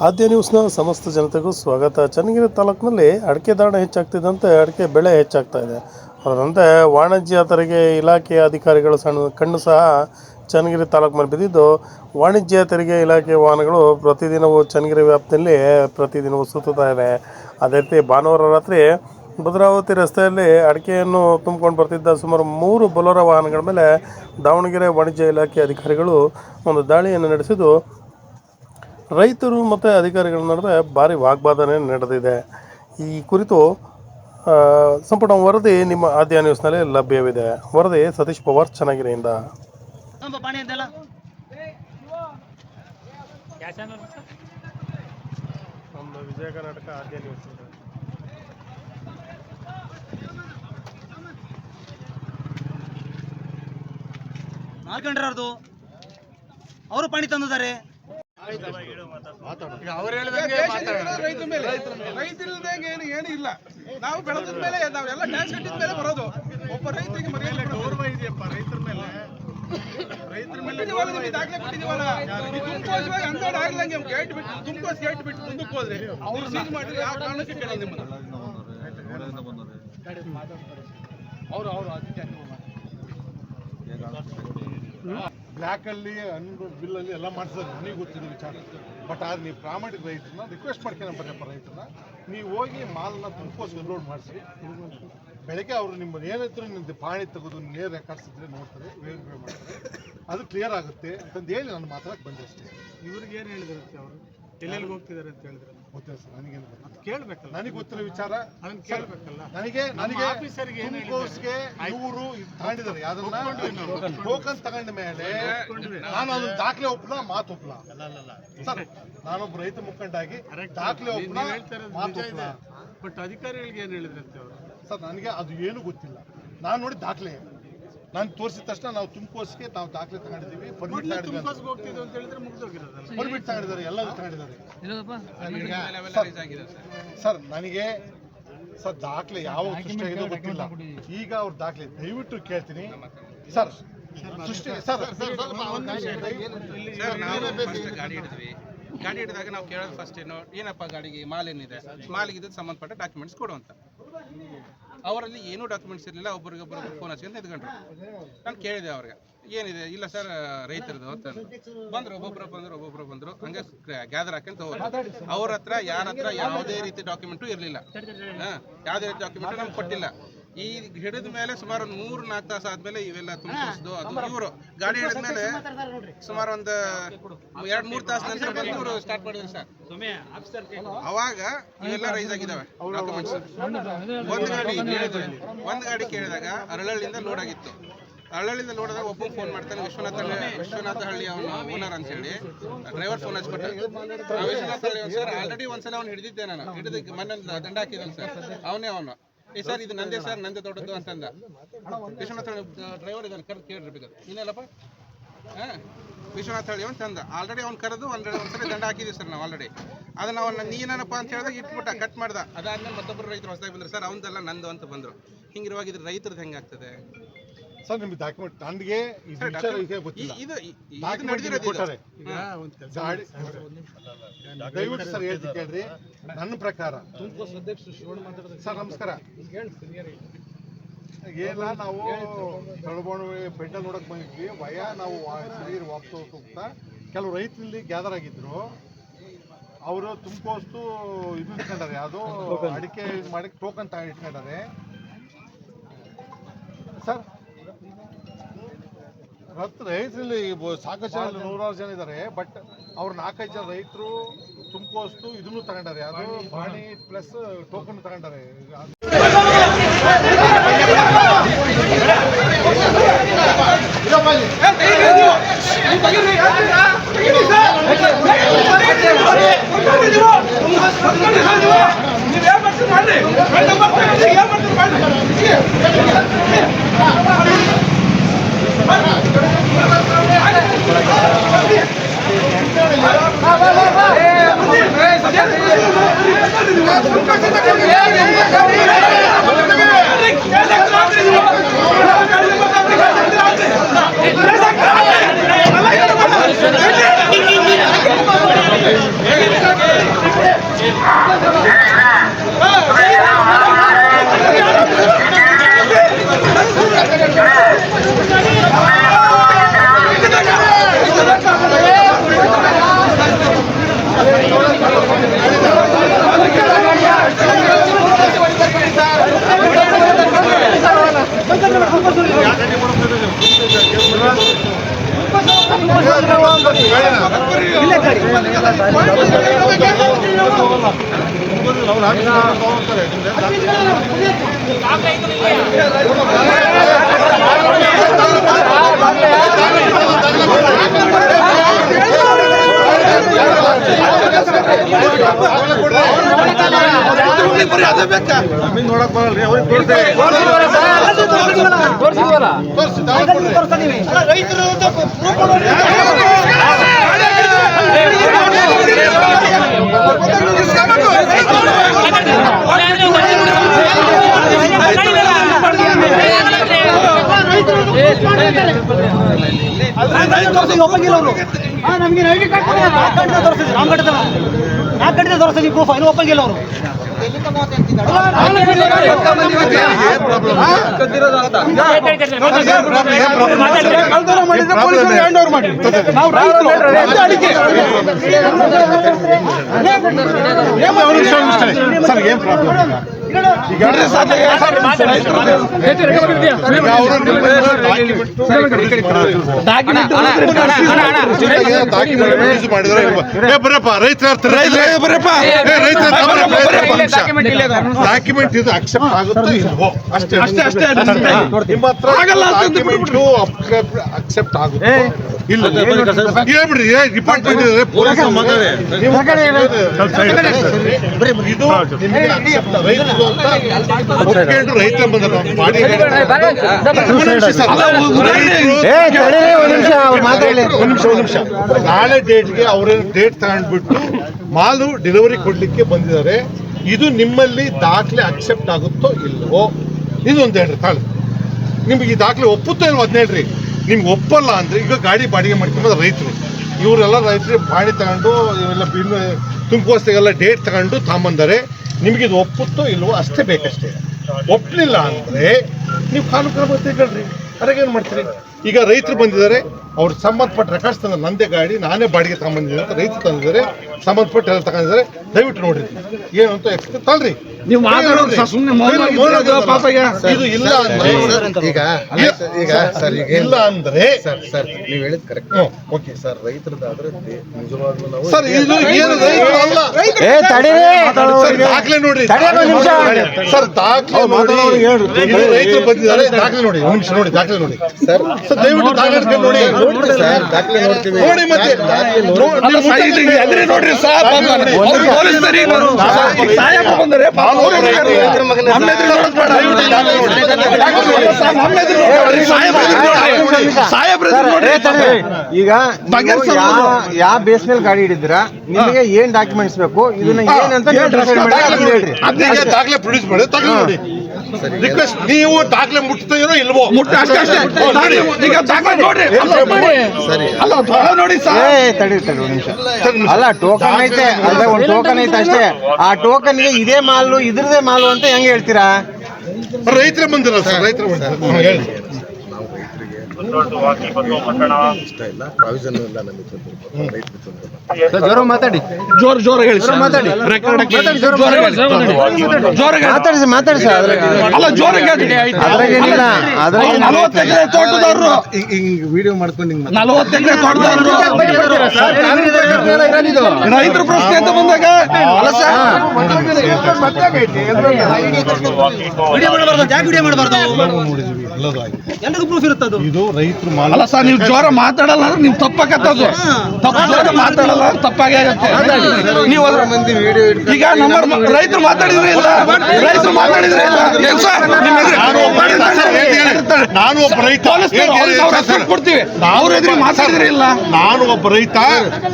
ಆದ್ಯ ನ್ಯೂಸ್ನ ಸಮಸ್ತ ಜನತೆಗೂ ಸ್ವಾಗತ. ಚನ್ನಗಿರಿ ತಾಲೂಕಿನಲ್ಲಿ ಅಡಿಕೆ ಧಾರಣೆ ಹೆಚ್ಚಾಗ್ತಿದ್ದಂತೆ ಅಡಿಕೆ ಬೆಳೆ ಹೆಚ್ಚಾಗ್ತಾ ಇದೆ. ಅದರಂತೆ ವಾಣಿಜ್ಯ ತೆರಿಗೆ ಇಲಾಖೆಯ ಅಧಿಕಾರಿಗಳು ಕಣ್ಣು ಸಹ ಚನ್ನಗಿರಿ ತಾಲೂಕು ಮೇಲೆ ಬಿದ್ದಿದ್ದು, ವಾಣಿಜ್ಯ ತೆರಿಗೆ ಇಲಾಖೆ ವಾಹನಗಳು ಪ್ರತಿದಿನವೂ ಚನ್ನಗಿರಿ ವ್ಯಾಪ್ತಿಯಲ್ಲಿ ಪ್ರತಿದಿನವೂ ಸುತ್ತುತ್ತಾ ಇದೆ. ಅದೇ ರೀತಿ ಭಾನುವಾರ ರಾತ್ರಿ ಭದ್ರಾವತಿ ರಸ್ತೆಯಲ್ಲಿ ಅಡಿಕೆಯನ್ನು ತುಂಬಿಕೊಂಡು ಬರ್ತಿದ್ದ ಸುಮಾರು 3 ಬೊಲೊರೋ ವಾಹನಗಳ ಮೇಲೆ ದಾವಣಗೆರೆ ವಾಣಿಜ್ಯ ಇಲಾಖೆ ಅಧಿಕಾರಿಗಳು ಒಂದು ದಾಳಿಯನ್ನು ನಡೆಸಿದ್ದು, ರೈತರು ಮತ್ತು ಅಧಿಕಾರಿಗಳ ನಡುವೆ ಭಾರಿ ವಾಗ್ವಾದನೆ ನಡೆದಿದೆ. ಈ ಕುರಿತು ಸಂಪೂರ್ಣ ವರದಿ ನಿಮ್ಮ ಆದ್ಯ ನ್ಯೂಸ್ನಲ್ಲಿ ಲಭ್ಯವಿದೆ. ವರದಿ ಸತೀಶ್ ಪವಾರ್, ಚನ್ನಗಿರಿಯಿಂದ. ವಿಜಯ ಕರ್ನಾಟಕ ಆದ್ಯ ನ್ಯೂಸ್. ನಾಲ್ಕಂಡ್ರದು ಅವರು ಪಾಣಿ ತಂದಿದ್ದಾರೆ. ರೈತರಿಲ್ದಂಗೆ ಏನು ಇಲ್ಲ. ನಾವು ಬೆಳೆದ ಮೇಲೆ ನಾವೆಲ್ಲ ಟ್ಯಾಕ್ಸ್ ಕಟ್ಟಿದ ಮೇಲೆ ಬರೋದು. ಒಬ್ಬ ರೈತರಿಗೆ ಗೌರವ ಇದೆಯಪ್ಪ. ರೈತರ ಮೇಲೆ ದಾಖಲೆ ಕೊಟ್ಟಿದ್ದೀವಲ್ಲ. ತುಮಕೋಸ್ವಾಗಿ ಅಂದಾಡು ಆಗ್ಲಂಗೆ ಗೇಟ್ ಬಿಟ್ಟು ತುಮಕೋಸ್ ಗೇಟ್ ಬಿಟ್ಟು ಮುಂದಕ್ಕೆ ಹೋದ್ರೆ ಅವ್ರು ಸೀಜ್ ಮಾಡಿದ್ರೆ ಯಾವ ಕಾರಣಕ್ಕೆ ಕೇಳಿ ನಿಮ್ಮನ್ನ ಬ್ಲ್ಯಾಕ್ ಅಲ್ಲಿ ಬಿಲ್ ಅಲ್ಲಿ ಎಲ್ಲ ಮಾಡಿಸಿದ್ರೆ ನನಗೆ ಗೊತ್ತಿದೆ ವಿಚಾರ. ಬಟ್ ಆದ್ರೆ ನೀವು ಪ್ರಾಮಾಣಿಕ ರೈತರನ್ನ ರಿಕ್ವೆಸ್ಟ್ ಮಾಡ್ಕೊಂಡು ಬರಪ್ಪ, ರೈತರನ್ನ ನೀವು ಹೋಗಿ ಮಾಲನ್ನ ತುಂಬಿಕೋಸ್ಕರ ಲೋಡ್ ಮಾಡಿಸಿ. ಬೆಳಗ್ಗೆ ಅವರು ನಿಮ್ಮ ಏನಿದ್ರು ನಿಮ್ದು ಪಾಣಿ ತೆಗೆದು ನೇರ ರೆಕಾರ್ಡ್ಸ್ ಇದ್ರೆ ನೋಡ್ತಾರೆ, ವೆರಿಫೈ ಮಾಡ್ತಾರೆ, ಅದು ಕ್ಲಿಯರ್ ಆಗುತ್ತೆ ಅಂತಂದು ಹೇಳಿ ನಾನು ಮಾತಾಡಕ್ಕೆ ಬಂದೆ ಅಷ್ಟೇ. ಇವ್ರಿಗೆ ಏನು ಹೇಳಿದಿರುತ್ತೆ ಅವರು ಎಲ್ಲೆಲ್ಲಿ ಹೋಗ್ತಿದ್ದಾರೆ ಅಂತ ಹೇಳಿದ್ರೆ ಗೊತ್ತಿಲ್ಲ ಸರ್, ನನಗೇನು ಕೇಳ್ಬೇಕಲ್ಲ. ನನಗೆ ಗೊತ್ತಿರೋ ವಿಚಾರ ಅದನ್ನ ಕೇಳ್ಬೇಕಲ್ಲ. ನನಗೆ ಆಫೀಸರ್ಗೆ ತುಮಕೋಸ್ಗೆ ಇವರು ತಗೊಂಡಿದ್ದಾರೆ. ಯಾವ್ದನ್ನ ಟೋಕನ್ ತಗೊಂಡ ಮೇಲೆ ನಾನು ಅದನ್ನ ದಾಖಲೆ ಒಪ್ಪಲ, ಮಾತು ಒಪ್ಪಲ ಸರ್. ನಾನೊಬ್ಬ ರೈತ ಮುಖಂಡಾಗಿ ದಾಖಲೆ ಒಪ್ಪಲ, ಮಾತು ಒಪ್ಪಲ. ಬಟ್ ಅಧಿಕಾರಿಗಳಿಗೆ ಏನು ಹೇಳಿದ್ರಂತೆ ಅವರು ಸರ್? ನನಗೆ ಅದು ಏನು ಗೊತ್ತಿಲ್ಲ. ನಾನು ನೋಡಿ ದಾಖಲೆ ನಾನು ತೋರಿಸಿದ ತಕ್ಷಣ ನಾವು ತುಮಕೋಸ್ಗೆ ನಾವು ದಾಖಲೆ ತಗೊಂಡಿದ್ದೀವಿ, ಪರ್ಮಿಟ್ ತಗೊಂಡಿದ್ದೀವಿ, ಪರ್ಮಿಟ್ ತಗೊಂಡಿದ್ದಾರೆ, ಎಲ್ಲರೂ ತಗೊಂಡಿದ್ದಾರೆ ಸರ್. ನನಗೆ ಸರ್ ದಾಖಲೆ ಯಾವ ಸೃಷ್ಟಿ ಆಗಿದೋ ಗೊತ್ತಿಲ್ಲ. ಈಗ ಅವ್ರ ದಾಖಲೆ ದಯವಿಟ್ಟು ಕೇಳ್ತೀನಿ ಸರ್. ಸೃಷ್ಟಿ ಸರ್, ಗಾಡಿ ಹಿಡಿದಾಗ ನಾವು ಕೇಳೋದು ಫಸ್ಟ್ ಏನಪ್ಪ ಗಾಡಿಗೆ ಮಾಲ್ ಏನಿದೆ, ಮಾಲಿಗೆ ಸಂಬಂಧಪಟ್ಟ ಡಾಕ್ಯುಮೆಂಟ್ಸ್ ಕೊಡುವಂತ. ಅವರಲ್ಲಿ ಏನೂ ಡಾಕ್ಯುಮೆಂಟ್ಸ್ ಇರಲಿಲ್ಲ. ಒಬ್ಬರಿಗೊಬ್ಬರು ಫೋನ್ ಹಚ್ಕೊಂಡು ನಿಂತ್ಕೊಂಡ್ರು. ನಾನು ಕೇಳಿದೆ ಅವ್ರಿಗೆ, ಏನಿದೆ? ಇಲ್ಲ ಸರ್ ರೈತರದು ಅಂತ ಬಂದರು. ಒಬ್ಬೊಬ್ಬರು ಬಂದರು. ಹಂಗೆ ಗ್ಯಾದರ್ ಹಾಕೊಂತ ಹೋದ್ರು. ಅವ್ರ ಹತ್ರ ಯಾರ ಹತ್ರ ಯಾವುದೇ ರೀತಿ ಡಾಕ್ಯುಮೆಂಟು ಇರಲಿಲ್ಲ. ಯಾವುದೇ ರೀತಿ ಡಾಕ್ಯುಮೆಂಟು ನಮ್ಗೆ ಕೊಟ್ಟಿಲ್ಲ. ಈ ಹಿಡಿದ ಮೇಲೆ ಸುಮಾರು 3-4 ತಾಸು ಆದ್ಮೇಲೆ ಇವೆಲ್ಲ ತುಂಬಿಸಿದ್ದು. ಅದು ಇವರು ಗಾಡಿ ಹಿಡಿದ ಮೇಲೆ ಸುಮಾರು ಒಂದು 2-3 ತಾಸು ನಂತರ ಬಂದು ಇವರು ಸ್ಟಾರ್ಟ್ ಮಾಡಿದ್ರು ಸರ್. ಅವಾಗ ಇವೆಲ್ಲ ರೈಸ್ ಆಗಿದ್ದಾವೆ ಡಾಕ್ಯುಮೆಂಟ್ಸ್. ಒಂದು ಗಾಡಿ ಕೇಳಿದಾಗ ಅರಳಳ್ಳಿಯಿಂದ ಲೋಡ್ ಆಗಿತ್ತು. ಅರಳಳ್ಳಿಯಿಂದ ಲೋಡ್ ಆದಾಗ ಒಬ್ಬ ಫೋನ್ ಮಾಡ್ತಾನೆ, ವಿಶ್ವನಾಥ ಹಳ್ಳಿ ಅವನು ಓನರ್ ಅಂತ ಹೇಳಿ. ಡ್ರೈವರ್ ಫೋನ್ ಹಚ್ಬಿಟ್ಟು, ವಿಶ್ವನಾಥ ಹಳ್ಳಿ ಸರ್ ಆಲ್ರೆಡಿ ಒಂದ್ಸಲ ಅವ್ನು ಹಿಡಿದಿದ್ದೆ, ನಾನು ಹಿಡಿದ ಮೊನ್ನೆ ದಂಡ ಹಾಕಿದ್ದಾನೆ ಸರ್. ಅವನು ಏ ಸರ್ ಇದು ನಂದೇ ಸರ್, ನಂದೇ ದೊಡ್ಡದು ಅಂತಂದ. ವಿಶ್ವನಾಥ ಹಳ್ಳಿ ಡ್ರೈವರ್ ಇದನ್ನು ಕರೆದು ಕೇಳಿರ್ಬೇಕಾದ್ರೆ, ಇನ್ನೇನಪ್ಪ ವಿಶ್ವನಾಥ ಹಳ್ಳಿ ಅಂತಂದ. ಆಲ್ರೆಡಿ ಅವ್ನು ಕರೆದು ಒಂದ್ಸಲ ದಂಡ ಹಾಕಿದ್ದೀವಿ ಸರ್ ನಾವು ಆಲ್ರೆಡಿ. ಅದನ್ನ ಅವನ್ನ ನೀನೇನಪ್ಪ ಅಂತ ಹೇಳಿದಾಗ ಇಟ್ಬಿಟ್ಟ, ಕಟ್ ಮಾಡ್ದ. ಅದಾದ್ಮೇಲೆ ಮತ್ತೊಬ್ಬರು ರೈತರು ಹೊಸದಾಗಿ ಬಂದ್ರು ಸರ್, ಅವನದೆಲ್ಲ ನಂದು ಅಂತ ಬಂದರು. ಹಿಂಗಿರುವಾಗ ಇದ್ರ ರೈತರದ್ದು ಹೆಂಗಾಗ್ತದೆ ಸರ್? ನಿಮ್ಗೆ ಡಾಕ್ಯುಮೆಂಟ್ ನನಗೆ ದಯವಿಟ್ಟು ಸರ್ ಹೇಳ್ತೀನಿ ಕೇಳ್ರಿ. ನನ್ನ ಪ್ರಕಾರ ಸರ್, ನಮಸ್ಕಾರ. ಏನಿಲ್ಲ, ನಾವು ತಳಬಾಣಿ ಬೆಟ್ಟ ನೋಡಕ್ ಬಂದಿದ್ವಿ. ನಾವು ಸರಿ ವಾಪಸ್ ಹೋಗ್ತಾ ಕೆಲವು ರೈತರಲ್ಲಿ ಗ್ಯಾದರ್ ಆಗಿದ್ರು. ಅವರು ತುಮಕೋಸ್ತು ಇದು ಇಟ್ಕೊಂಡಾರೆ, ಯಾವುದೋ ಅಡಿಕೆ ಮಾಡಿ ಟೋಕನ್ ಇಟ್ಕೊಂಡಾರೆ ಸರ್. ರೈತರಲ್ಲಿ ಸಾಕಷ್ಟು ಜನ, 100 ಜನ ಇದ್ದಾರೆ. ಬಟ್ ಅವ್ರು 4-5 ಜನ ರೈತರು ತುಮಕೋಸ್ತು ಇದನ್ನು ತಗೊಂಡಾರೆ, ಅದು ಬಾಣಿ ಪ್ಲಸ್ ಟೋಕನ್ ತಗೊಂಡಾರೆ. ಅದೇ ಬೇಕಾ ನೋಡಕ್ ಬರಲ್ರಿ ಅವ್ರಿಗೆ ರೈತರು ಒಪ್ಪಂಗಿಲ್ಲ ಅವರು ನಮಗೆ ಐಡಿ ಕಾರ್ಡ್ ತೋರಿಸಿದ್ರು 4 ಗಂಟೆ ತೋರಿಸ್ತೀವಿ ಪ್ರೂಫ್ ಇನ್ನೂ ಒಪ್ಪಂಗಿಲ್ಲ ಅವರು ಸರ್ ಏನ್ ಪ್ರಾಬ್ಲಮ್ ಡಾಕ್ಯುಮೆಂಟ್ ಇದು ಅಕ್ಸೆಪ್ಟ್ ಆಗುತ್ತೋ ಇಲ್ವೋ ಅಷ್ಟೇ ನಿಮ್ಮ ಹತ್ರ ಅಕ್ಸೆಪ್ಟ್ ಆಗುತ್ತೆ ಇಲ್ಲ ಹೇಳ್ಬಿಡ್ರಿ ಡಿಪಾರ್ಟ್ಮೆಂಟ್ ಇದು ರೈತರ ಬಂದ ನಿಮಿಷ ನಾಳೆ ಡೇಟ್ಗೆ ಅವ್ರೇನು ಡೇಟ್ ತಗೊಂಡ್ಬಿಟ್ಟು ಮಾಲು ಡೆಲಿವರಿ ಕೊಡ್ಲಿಕ್ಕೆ ಬಂದಿದ್ದಾರೆ. ಇದು ನಿಮ್ಮಲ್ಲಿ ದಾಖಲೆ ಅಕ್ಸೆಪ್ಟ್ ಆಗುತ್ತೋ ಇಲ್ವೋ ಇದೊಂದು ಹೇಳ್ರಿ. ತಾಳಿ ನಿಮ್ಗೆ ಈ ದಾಖಲೆ ಒಪ್ಪುತ್ತೋ ಇಲ್ವೋ ಅದನ್ನ ಹೇಳ್ರಿ. ನಿಮ್ಗೆ ಒಪ್ಪಲ್ಲ ಅಂದ್ರೆ ಈಗ ಗಾಡಿ ಬಾಡಿಗೆ ಮಾಡ್ಕೊಂಡ್ರೆ ರೈತರು ಇವರೆಲ್ಲ ರೈತರು ಬಾಡಿ ತಗೊಂಡು ಇವೆಲ್ಲ ಇನ್ನು ತುಮಕೂಸ್ತೆಗೆಲ್ಲ ಡೇಟ್ ತಗೊಂಡು ತಗೊಂಬಂದರೆ ನಿಮ್ಗೆ ಇದು ಒಪ್ಪುತ್ತೋ ಇಲ್ವೋ ಅಷ್ಟೇ ಬೇಕಷ್ಟೇ. ಒಪ್ಪಲಿಲ್ಲ ಅಂದ್ರೆ ನೀವು ಕಾನೂನು ಕ್ರಮ ತೆಗೊಳ್ರಿ. ಅದ್ರಾಗೇನು ಮಾಡ್ತೀರಿ? ಈಗ ರೈತರು ಬಂದಿದ್ದಾರೆ, ಅವ್ರು ಸಂಬಂಧಪಟ್ಟ ರೆಕಾರ್ಡ್ಸ್ ತಂದ ನಂದೇ ಗಾಡಿ ನಾನೇ ಬಾಡಿಗೆ ತಗೊಂಬಂದಿದ್ದೀನಿ ಅಂತ ರೈತರು ತಂದಿದ್ದಾರೆ, ಸಂಬಂಧಪಟ್ಟ ಎಲ್ಲ ತಗೊಂಡಿದ್ದಾರೆ. ದಯವಿಟ್ಟು ನೋಡ್ರಿ ಏನು ಅಂತ ಎಕ್ಸ್ಪ್ಲೇನ್ ತಳ್ರಿ. ಇದು ಇಲ್ಲ ಇಲ್ಲ ಅಂದ್ರೆ ನೀವು ಹೇಳಿದ್ ಕರೆಕ್ಟ್. ಓಕೆ ಸರ್ ರೈತರದಾದ್ರೆ ನಿಜವಾಗ್ಲೂ ನಾವು ಸರ್ ಇದು ಏನು ರೈತರು ಅಲ್ಲ. ದಾಖಲೆ ನೋಡ್ರಿ ಸರ್, ದಾಖಲೆ ನೋಡಿ. ರೈತರು ಬಂದಿದ್ದಾರೆ, ದಾಖಲೆ ನೋಡಿ. ಒಂದು ನಿಮಿಷ ನೋಡಿ, ದಾಖಲೆ ನೋಡಿ ಸರ್. ದಯವಿಟ್ಟು ದಾಖಲೆ ನೋಡಿ ಸರ್ ದಾಖಲೆ ನೋಡ್ತೀವಿ. ನೋಡಿ ಮತ್ತೆ ಈಗ ಯಾವ ಬೇಸ್ ಮೇಲೆ ಗಾಡಿ ಹಿಡಿದಿರಾ, ನಿಮಗೆ ಏನ್ ಡಾಕ್ಯುಮೆಂಟ್ಸ್ ಬೇಕು, ಇದನ್ನ ಏನಂತ ಹೇಳ್ರಿ. ದಾಖಲೆ ಪ್ರೊಡ್ಯೂಸ್ ಮಾಡಿ ತಗೊಂಡು ನೋಡಿ. ರಿಕ್ವೆಸ್ಟ್, ನೀವು ದಾಖಲೆ ಮುಟ್ತಾ ಇರೋ ಇಲ್ವೋ ತಡಿ ಒಂದು ನಿಮಿಷ. ಅಲ್ಲ ಟೋಕನ್ ಐತೆ, ಅಲ್ಲ ಒಂದು ಟೋಕನ್ ಐತೆ ಅಷ್ಟೇ. ಆ ಟೋಕನ್ಗೆ ಇದೇ ಮಾಲು ಇದ್ರದೇ ಮಾಲು ಅಂತ ಹೆಂಗ್ ಹೇಳ್ತೀರಾ? ರೈತರ ಬಂದಿರಲ್ಲ ಸರ್, ರೈತರ ಬಂದಿರ ಹೇಳಿ. ಇಷ್ಟ ಇಲ್ಲ, ಪ್ರಾವಿಷನ್ ಇಲ್ಲ ನಮಗೆ. ಜೋರ ಮಾತಾಡಿ, ಜೋರ ಹೇಳಿ, ಮಾತಾಡಿ, ಮಾತಾಡಿ ಸರ್. ಅದ್ರಾಗೇನಿಲ್ಲ, ವಿಡಿಯೋ ಮಾಡ್ಕೊಂಡು ರೈತರ ಪ್ರಶ್ನೆ ಅಂತ ಬಂದಾಗ ಪ್ರೂಫ್ ಇರುತ್ತೆ. ಇದು ರೈತರು ಅಲ್ಲ ಸರ್, ನೀವು ಜೋರ ಮಾತಾಡಲ್ಲ ಅಂದ್ರೆ ನಿಮ್ ತಪ್ಪಾಗತ್ತದು. ಮಾತಾಡಲ್ಲ ತಪ್ಪಾಗಿ ಆಗತ್ತೆ. ನೀವು ಮಂದಿ ವಿಡಿಯೋ ಈಗ ನಮ್ಮ ರೈತರು ಮಾತಾಡಿದ್ರೆ ಇಲ್ಲ, ರೈತರು ಮಾತಾಡಿದ್ರೆ ಇಲ್ಲ. ನಾನು ಒಬ್ಬ ರೈತ, ಕೊಡ್ತೀವಿ, ಅವ್ರ ಎದುರು ಮಾತಾಡಿದ್ರೆ ಇಲ್ಲ. ನಾನು ಒಬ್ಬ ರೈತ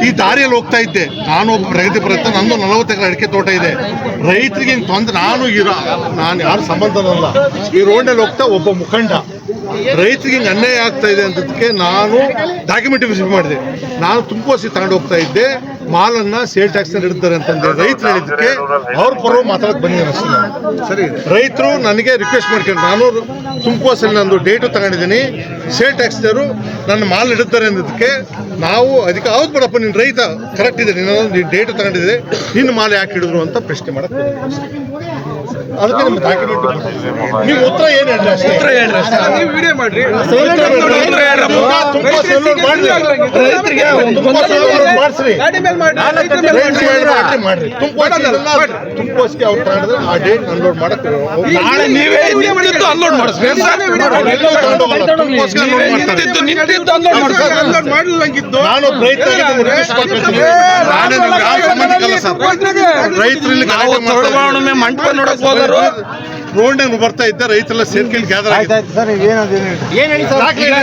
ಈ ದಾರಿಯಲ್ಲಿ ಹೋಗ್ತಾ ಇದ್ದೆ. ನಾನು ಒಬ್ಬ ಪ್ರಗತಿಪರ ರೈತ, ನಂದು 40 ಎಕರೆ ಅಡಿಕೆ ತೋಟ ಇದೆ. ರೈತರಿಗೆ ತೊಂದ್ರೆ ನಾನು ಯಾರು ಸಂಬಂಧನಲ್ಲ. ಈ ರೋಡ್ನಲ್ಲಿ ಹೋಗ್ತಾ ಒಬ್ಬ ಮುಖಂಡ ರೈತರಿಗೆ ಅನ್ಯಾಯ ಆಗ್ತಾ ಇದೆ ಅಂತದಕ್ಕೆ ನಾನು ಡಾಕ್ಯುಮೆಂಟ್ ರಿಸೀವ್ ಮಾಡಿದೆ. ನಾನು ತುಮಕೂಸಿ ತಗೊಂಡು ಹೋಗ್ತಾ ಇದ್ದೆ, ಮಾಲನ್ನ ಸೇಲ್ ಟ್ಯಾಕ್ಸ್ ಇಡ್ತಾರೆ ಅಂತಂದ್ರೆ ರೈತರು ಹೇಳಿದ್ದಕ್ಕೆ ಅವ್ರ ಪರವಾಗಿ ಮಾತಾಡಕ್ ಬಂದಿದ್ದೇನೆ ಅಷ್ಟೇ. ಸರಿ, ರೈತರು ನನಗೆ ರಿಕ್ವೆಸ್ಟ್ ಮಾಡ್ಕೊಂಡು ನಾನು ತುಮಕೂಸಲ್ಲಿ ನಂದು ಡೇಟು ತಗೊಂಡಿದ್ದೀನಿ, ಸೇಲ್ ಟ್ಯಾಕ್ಸ್ನವರು ನನ್ನ ಮಾಲ್ ಇಡುತ್ತಾರೆ ಅನ್ನೋದಕ್ಕೆ ನಾವು ಅದಕ್ಕೆ ಹೌದು ಬಿಡಪ್ಪ, ನಿನ್ನ ರೈತ ಕರೆಕ್ಟ್ ಇದೆ, ನೀನು ಡೇಟು ತಗೊಂಡಿದ್ದೆ, ನಿನ್ನ ಮಾಲ್ ಯಾಕೆ ಹಿಡಿದ್ರು ಅಂತ ಪ್ರಶ್ನೆ ಮಾಡಕ್ ಬಂದಿದ್ದೀನಿ. ಅದಕ್ಕೆ ನಿಮ್ಗೆ ಡಾಕ್ಯುಮೆಂಟ್ ನೀವು ಉತ್ತರ ಏನು ಹೇಳ್ರಿ ಅಷ್ಟೇ. ನೀವು ವಿಡಿಯೋ ಮಾಡ್ರಿ ಮಾಡಿಸ್ರಿ ಗಾಡಿ ಮೇಲೆ ಮಾಡಿ ಮಾಡ್ರಿ ತುಮಕೋಸ್ಗೆ ಅವ್ರು ತಗೊಂಡ್ರೆ ಆ ಡೇಟ್ ಅನ್ಲೋಡ್ ಮಾಡಕ್ಕೆ ನೀವೇ ಅನ್ಲೋಡ್ ಮಾಡಿಸ್ಬೇಕು ಮಾಡಿಲ್ವಂಗಿದ್ದು ನಾನು ರೈತರಲ್ಲಿ ಮಂಟಪ ನೋಡಕ್ ಹೋದರು ರೋಡ್ ಬರ್ತಾ ಇದ್ದ ರೈತರೆಲ್ಲ ಸೇರ್ಕೊಂಡು ಗ್ಯಾದರ್ ಆಯ್ತಾಯ್ತು ಸರ್, ಏನಾದ್ರು ಆಗಿದೆ